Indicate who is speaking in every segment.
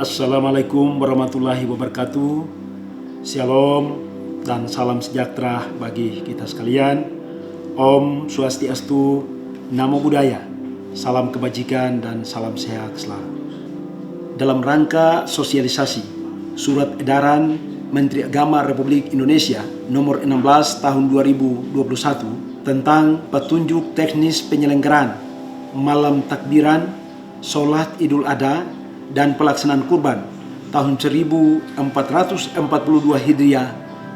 Speaker 1: Assalamualaikum warahmatullahi wabarakatuh. Shalom dan salam sejahtera bagi kita sekalian. Om Swastiastu, Namo Buddhaya. Salam kebajikan dan salam sehat selalu. Dalam rangka sosialisasi Surat Edaran Menteri Agama Republik Indonesia nomor 16 tahun 2021 tentang petunjuk teknis penyelenggaraan malam takbiran, sholat Idul Adha dan pelaksanaan kurban tahun 1442 Hijriah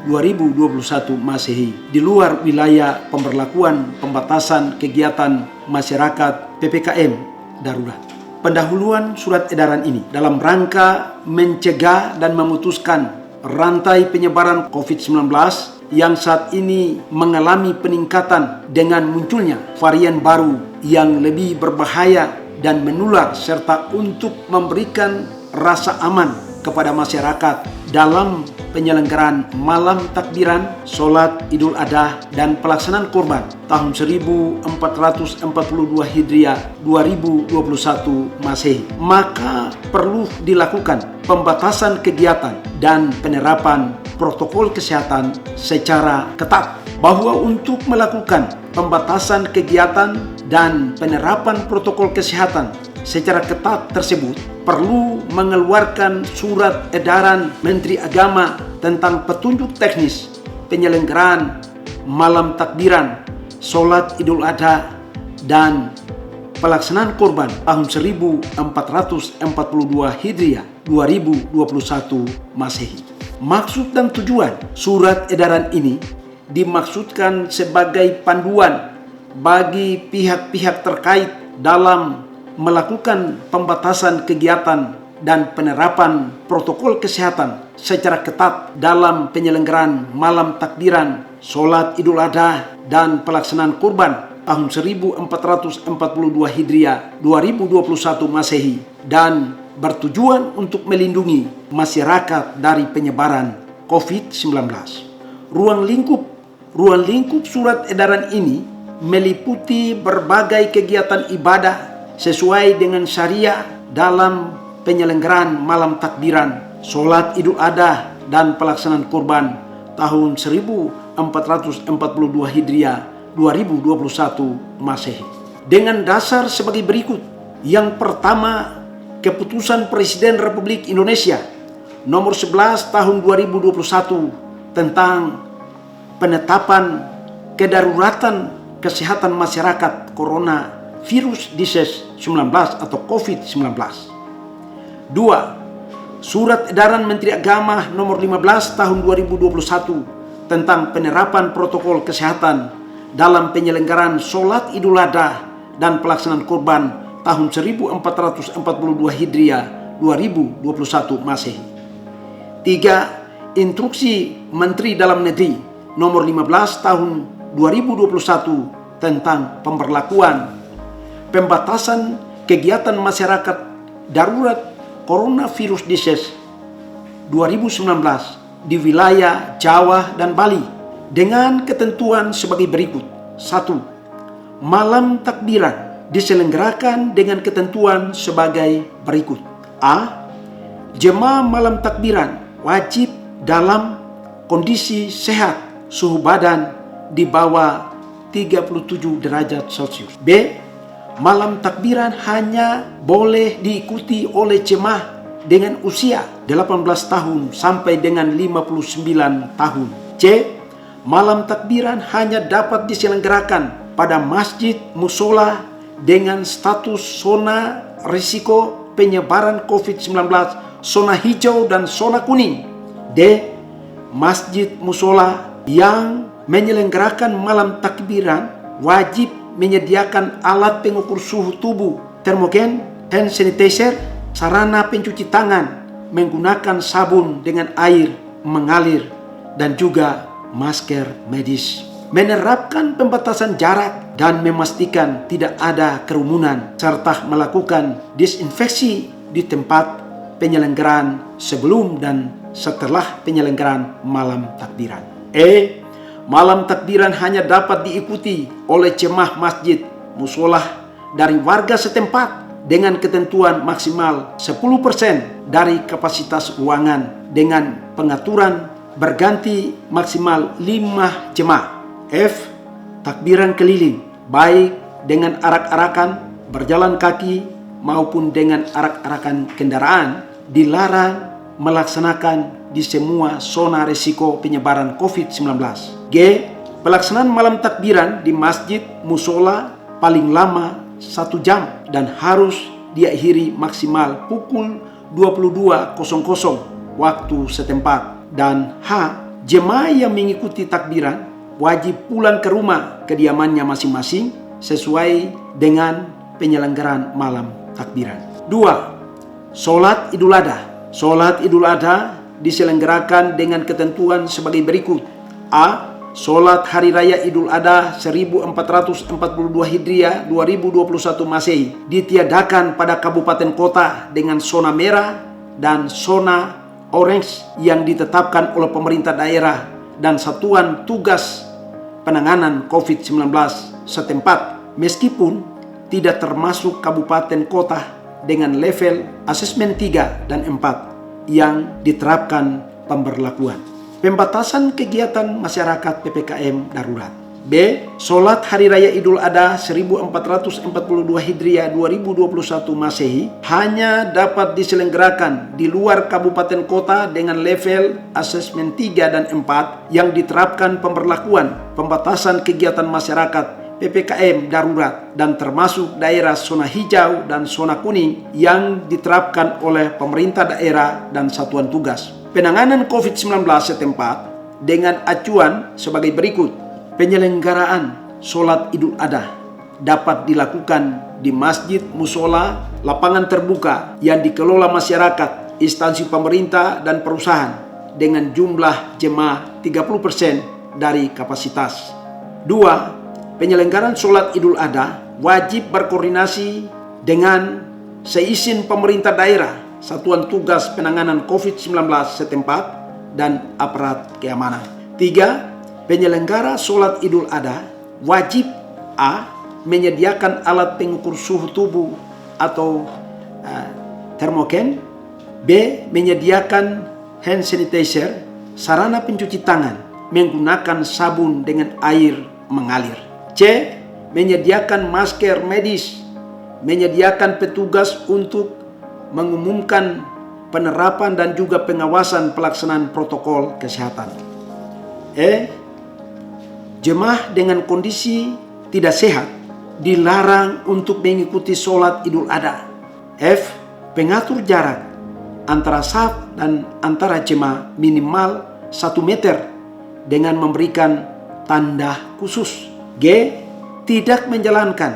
Speaker 1: 2021 Masehi di luar wilayah pemberlakuan pembatasan kegiatan masyarakat PPKM darurat. Pendahuluan surat edaran ini dalam rangka mencegah dan memutuskan rantai penyebaran COVID-19 yang saat ini mengalami peningkatan dengan munculnya varian baru yang lebih berbahaya dan menular, serta untuk memberikan rasa aman kepada masyarakat dalam penyelenggaraan malam takbiran, sholat Idul Adha dan pelaksanaan kurban tahun 1442 Hijriah 2021 Masehi. Maka perlu dilakukan pembatasan kegiatan dan penerapan protokol kesehatan secara ketat. Bahwa untuk melakukan pembatasan kegiatan dan penerapan protokol kesehatan secara ketat tersebut perlu mengeluarkan surat edaran Menteri Agama tentang petunjuk teknis penyelenggaraan malam takbiran, sholat Idul Adha dan pelaksanaan kurban tahun 1442 Hijriah 2021 Masehi. Maksud dan tujuan surat edaran ini dimaksudkan sebagai panduan bagi pihak-pihak terkait dalam melakukan pembatasan kegiatan dan penerapan protokol kesehatan secara ketat dalam penyelenggaraan malam takbiran, sholat Idul Adha dan pelaksanaan kurban tahun 1442 Hijriah 2021 Masehi dan bertujuan untuk melindungi masyarakat dari penyebaran COVID-19. Ruang lingkup surat edaran ini meliputi berbagai kegiatan ibadah sesuai dengan syariah dalam penyelenggaraan malam takbiran, sholat Idul Adha dan pelaksanaan kurban tahun 1442 Hijriah 2021 Masehi. Dengan dasar sebagai berikut. Yang pertama, Keputusan Presiden Republik Indonesia nomor 11 tahun 2021 tentang penetapan kedaruratan kesehatan masyarakat coronavirus disease 19 atau COVID-19. 2. Surat Edaran Menteri Agama nomor 15 tahun 2021 tentang penerapan protokol kesehatan dalam penyelenggaraan sholat Idul Adha dan pelaksanaan kurban tahun 1442 Hijriah 2021 Masehi. 3. Instruksi Menteri Dalam Negeri nomor 15 tahun 2021 tentang pemberlakuan pembatasan kegiatan masyarakat darurat coronavirus disease 2019 di wilayah Jawa dan Bali dengan ketentuan sebagai berikut. 1. Malam takbiran diselenggarakan dengan ketentuan sebagai berikut. A. Jemaah malam takbiran wajib dalam kondisi sehat, suhu badan di bawah 37 derajat Celcius. B. Malam takbiran hanya boleh diikuti oleh jemaah dengan usia 18 tahun sampai dengan 59 tahun. C. Malam takbiran hanya dapat diselenggarakan pada masjid musola dengan status zona risiko penyebaran COVID-19, zona hijau dan zona kuning. D. Masjid musola yang menyelenggarakan malam takbiran wajib menyediakan alat pengukur suhu tubuh, termogen, hand sanitizer, sarana pencuci tangan, menggunakan sabun dengan air mengalir, dan juga masker medis. Menerapkan pembatasan jarak dan memastikan tidak ada kerumunan, serta melakukan disinfeksi di tempat penyelenggaraan sebelum dan setelah penyelenggaraan malam takbiran. E. Malam takbiran hanya dapat diikuti oleh jemaah masjid musola dari warga setempat dengan ketentuan maksimal 10% dari kapasitas ruangan dengan pengaturan berganti maksimal 5 jemaah. F. Takbiran keliling, baik dengan arak-arakan, berjalan kaki, maupun dengan arak-arakan kendaraan, dilarang melaksanakan di semua zona risiko penyebaran COVID-19. G. Pelaksanaan malam takbiran di masjid musola paling lama 1 jam dan harus diakhiri maksimal pukul 22.00 waktu setempat. Dan H. Jemaah yang mengikuti takbiran wajib pulang ke rumah kediamannya masing-masing sesuai dengan penyelenggaraan malam takbiran. 2. Sholat Idul Adha. Sholat Idul Adha diselenggarakan dengan ketentuan sebagai berikut. A. Sholat Hari Raya Idul Adha 1442 Hijriah 2021 Masehi ditiadakan pada kabupaten kota dengan zona merah dan zona orange yang ditetapkan oleh pemerintah daerah dan satuan tugas penanganan COVID-19 setempat, meskipun tidak termasuk kabupaten kota dengan level asesmen 3 dan 4 yang diterapkan pemberlakuan. Pembatasan kegiatan masyarakat PPKM darurat. B. Sholat Hari Raya Idul Adha 1442 Hijriah 2021 Masehi hanya dapat diselenggarakan di luar kabupaten kota dengan level asesmen 3 dan 4 yang diterapkan pemberlakuan pembatasan kegiatan masyarakat PPKM darurat dan termasuk daerah zona hijau dan zona kuning yang diterapkan oleh pemerintah daerah dan satuan tugas penanganan COVID-19 setempat dengan acuan sebagai berikut. Penyelenggaraan sholat Idul Adha dapat dilakukan di masjid, musola, lapangan terbuka yang dikelola masyarakat, instansi pemerintah dan perusahaan dengan jumlah jemaah 30% dari kapasitas. 2. Penyelenggaraan sholat Idul Adha wajib berkoordinasi dengan seizin pemerintah daerah, satuan tugas penanganan COVID-19 setempat, dan aparat keamanan. 3. Penyelenggara sholat Idul Adha wajib A. Menyediakan alat pengukur suhu tubuh atau termogen. B. Menyediakan hand sanitizer, sarana pencuci tangan menggunakan sabun dengan air mengalir. C. Menyediakan masker medis, menyediakan petugas untuk mengumumkan penerapan dan juga pengawasan pelaksanaan protokol kesehatan. E. Jemaah dengan kondisi tidak sehat dilarang untuk mengikuti sholat Idul Adha. F. Pengatur jarak antara saf dan antara jemaah minimal 1 meter dengan memberikan tanda khusus. G. Tidak menjalankan,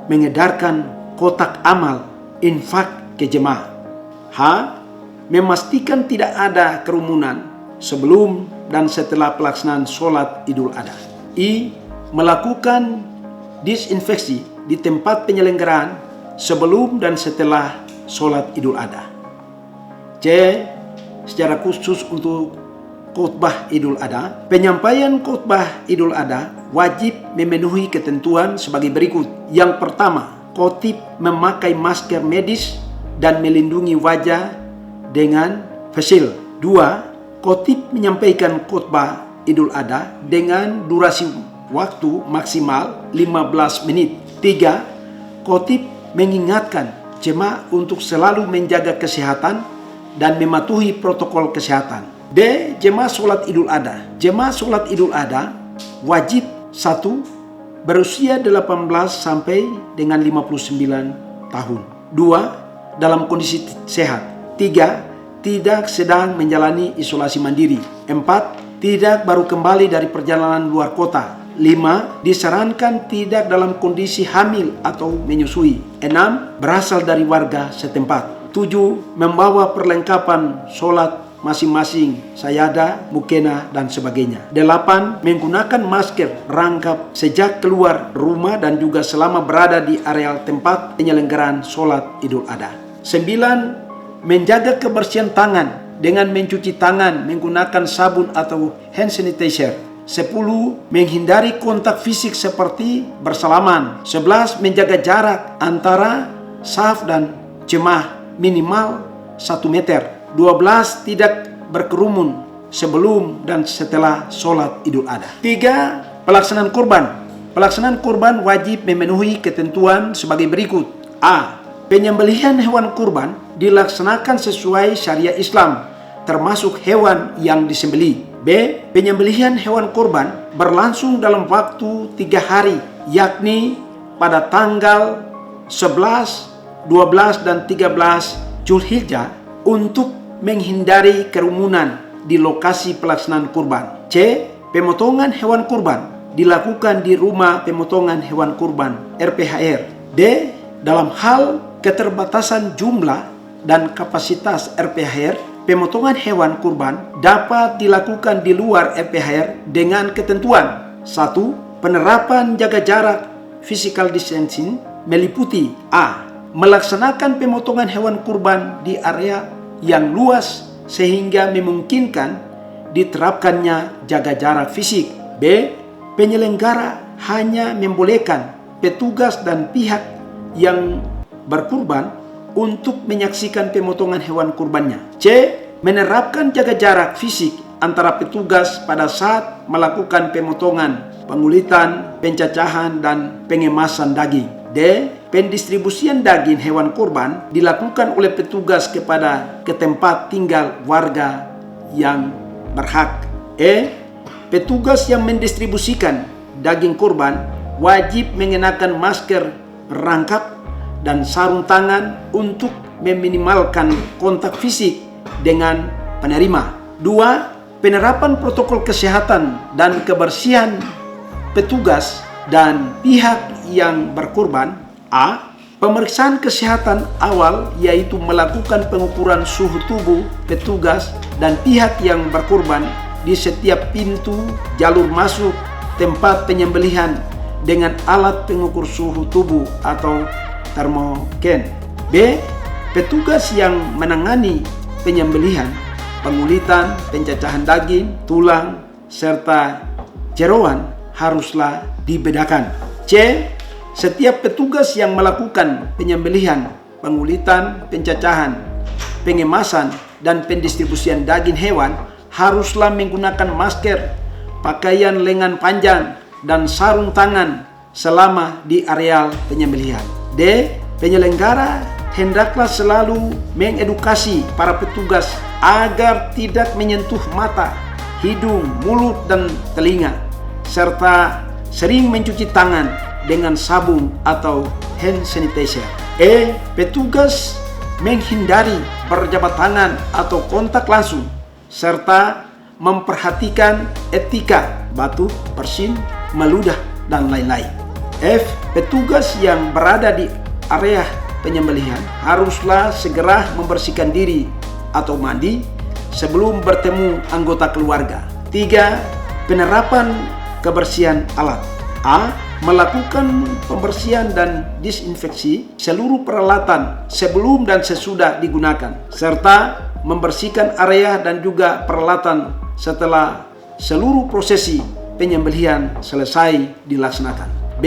Speaker 1: mengedarkan kotak amal infak ke jemaah. H. Memastikan tidak ada kerumunan sebelum dan setelah pelaksanaan sholat Idul Adha. I. Melakukan disinfeksi di tempat penyelenggaraan sebelum dan setelah sholat Idul Adha. C. Secara khusus untuk khutbah Idul Adha, penyampaian khutbah Idul Adha wajib memenuhi ketentuan sebagai berikut. Yang pertama, khotib memakai masker medis dan melindungi wajah dengan fasil. 2. Khotib menyampaikan khutbah Idul Adha dengan durasi waktu maksimal 15 menit. 3. Khotib mengingatkan jemaah untuk selalu menjaga kesehatan dan mematuhi protokol kesehatan. D. Jemaah sholat Idul Adha. Jemaah sholat Idul Adha wajib 1. Berusia 18 sampai dengan 59 tahun. 2. Dalam kondisi sehat. 3. Tidak sedang menjalani isolasi mandiri. 4. Tidak baru kembali dari perjalanan luar kota. 5. Disarankan tidak dalam kondisi hamil atau menyusui. 6. Berasal dari warga setempat. 7. Membawa perlengkapan sholat masing-masing, sayada, mukena, dan sebagainya. 8. Menggunakan masker rangkap sejak keluar rumah dan juga selama berada di areal tempat penyelenggaraan sholat Idul Adha. 9. Menjaga kebersihan tangan dengan mencuci tangan menggunakan sabun atau hand sanitizer. 10. Menghindari kontak fisik seperti bersalaman. 11. Menjaga jarak antara saf dan jemaah minimal 1 meter. 12. Tidak berkerumun sebelum dan setelah sholat Idul Adha. 3. Pelaksanaan kurban. Pelaksanaan kurban wajib memenuhi ketentuan sebagai berikut. A. Penyembelihan hewan kurban dilaksanakan sesuai syariat Islam, termasuk hewan yang disembelih. B. Penyembelihan hewan kurban berlangsung dalam waktu 3 hari, yakni pada tanggal 11, 12, dan 13 Zulhijjah untuk menghindari kerumunan di lokasi pelaksanaan kurban. C. Pemotongan hewan kurban dilakukan di rumah pemotongan hewan kurban RPHR. D. Dalam hal keterbatasan jumlah dan kapasitas RPHR, pemotongan hewan kurban dapat dilakukan di luar RPHR dengan ketentuan. 1. Penerapan jaga jarak physical distancing meliputi A. Melaksanakan pemotongan hewan kurban di area yang luas sehingga memungkinkan diterapkannya jaga jarak fisik. B. Penyelenggara hanya membolehkan petugas dan pihak yang berkurban untuk menyaksikan pemotongan hewan kurbannya. C. Menerapkan jaga jarak fisik antara petugas pada saat melakukan pemotongan, pengulitan, pencacahan, dan pengemasan daging. D. Pendistribusian daging hewan kurban dilakukan oleh petugas ke tempat tinggal warga yang berhak. E. Petugas yang mendistribusikan daging kurban wajib mengenakan masker rangkap dan sarung tangan untuk meminimalkan kontak fisik dengan penerima. 2. Penerapan protokol kesehatan dan kebersihan petugas dan pihak yang berkurban. A. Pemeriksaan kesehatan awal, yaitu melakukan pengukuran suhu tubuh petugas dan pihak yang berkurban di setiap pintu jalur masuk tempat penyembelihan dengan alat pengukur suhu tubuh atau termogen. B. Petugas yang menangani penyembelihan, pengulitan, pencacahan daging, tulang, serta jeroan haruslah dibedakan. C. Setiap petugas yang melakukan penyembelihan, pengulitan, pencacahan, pengemasan, dan pendistribusian daging hewan haruslah menggunakan masker, pakaian lengan panjang, dan sarung tangan selama di areal penyembelihan. D. Penyelenggara hendaklah selalu mengedukasi para petugas agar tidak menyentuh mata, hidung, mulut, dan telinga, serta sering mencuci tangan dengan sabun atau hand sanitizer. E. Petugas menghindari berjabat tangan atau kontak langsung, serta memperhatikan etika batuk, bersin, meludah, dan lain-lain. F. Petugas yang berada di area penyembelihan haruslah segera membersihkan diri atau mandi sebelum bertemu anggota keluarga. 3. Penerapan kebersihan alat. A. Melakukan pembersihan dan disinfeksi seluruh peralatan sebelum dan sesudah digunakan, serta membersihkan area dan juga peralatan setelah seluruh prosesi penyembelihan selesai dilaksanakan. B.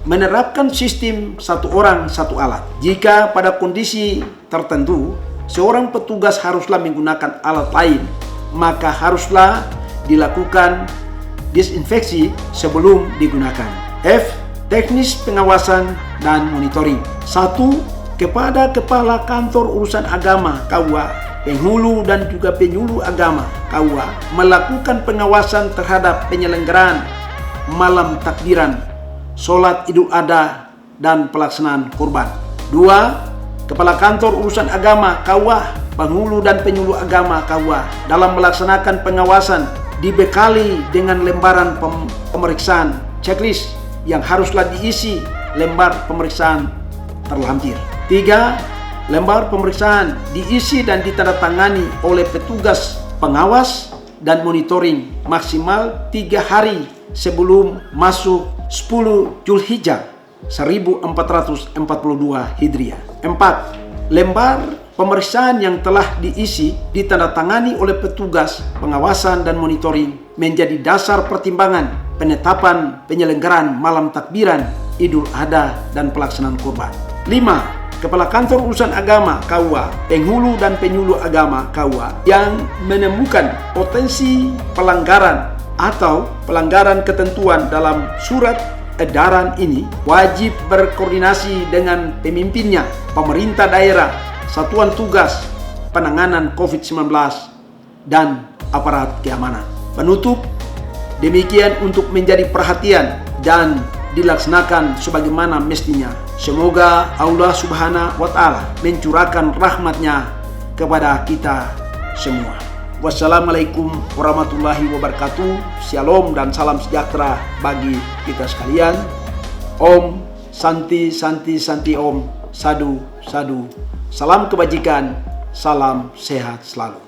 Speaker 1: Menerapkan sistem satu orang satu alat. Jika pada kondisi tertentu seorang petugas haruslah menggunakan alat lain, maka haruslah dilakukan disinfeksi sebelum digunakan. F. Teknis pengawasan dan monitoring. 1. Kepada Kepala Kantor Urusan Agama KUA, penghulu dan juga penyuluh agama KUA melakukan pengawasan terhadap penyelenggaraan malam takbiran, sholat Idul Adha, dan pelaksanaan kurban. 2. Kepala Kantor Urusan Agama KUA, penghulu dan penyuluh agama KUA dalam melaksanakan pengawasan dibekali dengan lembaran pemeriksaan checklist yang haruslah diisi lembar pemeriksaan terlampir. 3. Lembar pemeriksaan diisi dan ditandatangani oleh petugas pengawas dan monitoring maksimal 3 hari sebelum masuk 10 Zulhijjah 1442 Hijriah. 4. Lembar pemeriksaan yang telah diisi ditandatangani oleh petugas pengawasan dan monitoring menjadi dasar pertimbangan penetapan penyelenggaraan malam takbiran, Idul Adha, dan pelaksanaan kurban. 5. Kepala Kantor Urusan Agama KUA, penghulu dan penyuluh agama KUA yang menemukan potensi pelanggaran atau pelanggaran ketentuan dalam surat edaran ini wajib berkoordinasi dengan pemimpinnya, pemerintah daerah, satuan tugas penanganan COVID-19, dan aparat keamanan. Penutup, demikian untuk menjadi perhatian dan dilaksanakan sebagaimana mestinya. Semoga Allah Subhanahu wa Ta'ala mencurahkan rahmatnya kepada kita semua. Wassalamualaikum warahmatullahi wabarakatuh. Shalom dan salam sejahtera bagi kita sekalian. Om Santi Santi Santi Om. Sadu Sadu. Salam kebajikan, salam sehat selalu.